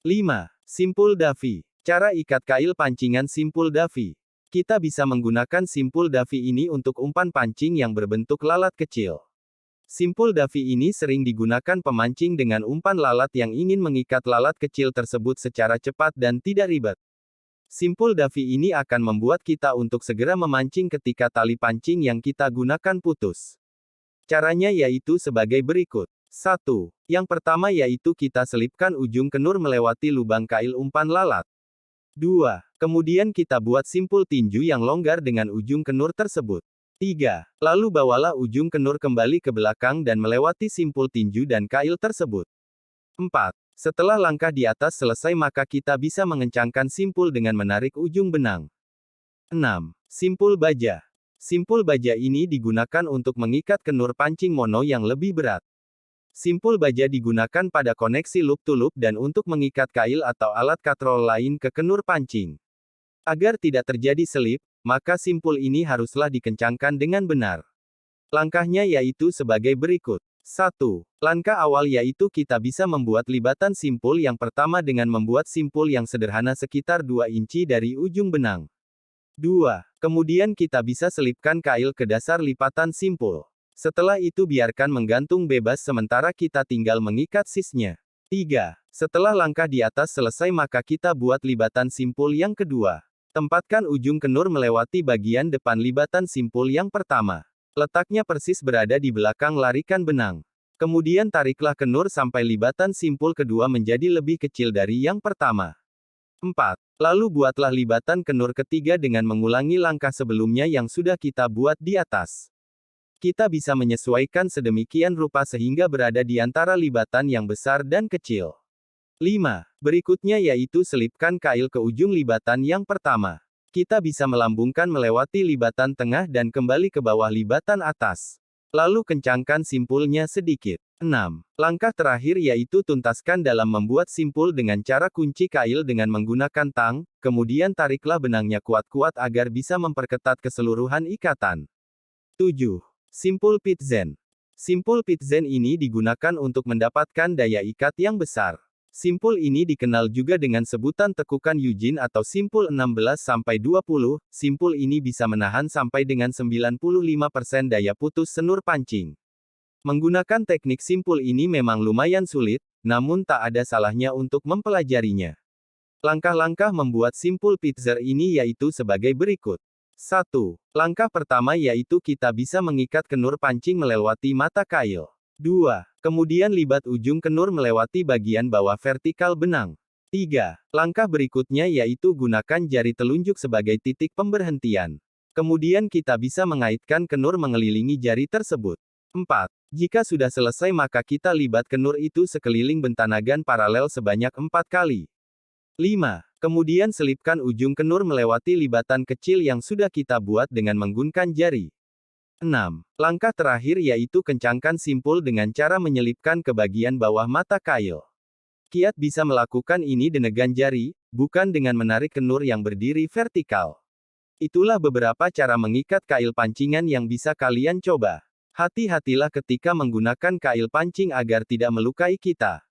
5. Simpul Davy. Cara ikat kail pancingan simpul Davy. Kita bisa menggunakan simpul Davy ini untuk umpan pancing yang berbentuk lalat kecil. Simpul Davy ini sering digunakan pemancing dengan umpan lalat yang ingin mengikat lalat kecil tersebut secara cepat dan tidak ribet. Simpul Davy ini akan membuat kita untuk segera memancing ketika tali pancing yang kita gunakan putus. Caranya yaitu sebagai berikut. 1. Yang pertama yaitu kita selipkan ujung kenur melewati lubang kail umpan lalat. 2. Kemudian kita buat simpul tinju yang longgar dengan ujung kenur tersebut. 3. Lalu bawalah ujung kenur kembali ke belakang dan melewati simpul tinju dan kail tersebut. 4. Setelah langkah di atas selesai maka kita bisa mengencangkan simpul dengan menarik ujung benang. 6. Simpul baja. Simpul baja ini digunakan untuk mengikat kenur pancing mono yang lebih berat. Simpul baja digunakan pada koneksi loop-to-loop dan untuk mengikat kail atau alat katrol lain ke kenur pancing. Agar tidak terjadi selip, maka simpul ini haruslah dikencangkan dengan benar. Langkahnya yaitu sebagai berikut. 1. Langkah awal yaitu kita bisa membuat libatan simpul yang pertama dengan membuat simpul yang sederhana sekitar 2 inci dari ujung benang. 2. Kemudian kita bisa selipkan kail ke dasar lipatan simpul. Setelah itu biarkan menggantung bebas sementara kita tinggal mengikat sisnya. 3. Setelah langkah di atas selesai maka kita buat libatan simpul yang kedua. Tempatkan ujung kenur melewati bagian depan libatan simpul yang pertama. Letaknya persis berada di belakang larikan benang. Kemudian tariklah kenur sampai libatan simpul kedua menjadi lebih kecil dari yang pertama. 4. Lalu buatlah libatan kenur ketiga dengan mengulangi langkah sebelumnya yang sudah kita buat di atas. Kita bisa menyesuaikan sedemikian rupa sehingga berada di antara libatan yang besar dan kecil. 5. Berikutnya yaitu selipkan kail ke ujung libatan yang pertama. Kita bisa melambungkan melewati libatan tengah dan kembali ke bawah libatan atas. Lalu kencangkan simpulnya sedikit. 6. Langkah terakhir yaitu tuntaskan dalam membuat simpul dengan cara kunci kail dengan menggunakan tang, kemudian tariklah benangnya kuat-kuat agar bisa memperketat keseluruhan ikatan. 7. Simpul Pitzen. Simpul Pitzen ini digunakan untuk mendapatkan daya ikat yang besar. Simpul ini dikenal juga dengan sebutan tekukan Eugene atau simpul 16-20. Simpul ini bisa menahan sampai dengan 95% daya putus senur pancing. Menggunakan teknik simpul ini memang lumayan sulit, namun tak ada salahnya untuk mempelajarinya. Langkah-langkah membuat simpul Pitzer ini yaitu sebagai berikut. 1. Langkah pertama yaitu kita bisa mengikat kenur pancing melewati mata kail. 2. Kemudian libat ujung kenur melewati bagian bawah vertikal benang. 3. Langkah berikutnya yaitu gunakan jari telunjuk sebagai titik pemberhentian. Kemudian kita bisa mengaitkan kenur mengelilingi jari tersebut. 4. Jika sudah selesai maka kita libat kenur itu sekeliling bentanagan paralel sebanyak 4 kali. 5. Kemudian selipkan ujung kenur melewati libatan kecil yang sudah kita buat dengan menggunakan jari. 6. Langkah terakhir yaitu kencangkan simpul dengan cara menyelipkan ke bagian bawah mata kail. Kiat bisa melakukan ini dengan jari, bukan dengan menarik kenur yang berdiri vertikal. Itulah beberapa cara mengikat kail pancingan yang bisa kalian coba. Hati-hatilah ketika menggunakan kail pancing agar tidak melukai kita.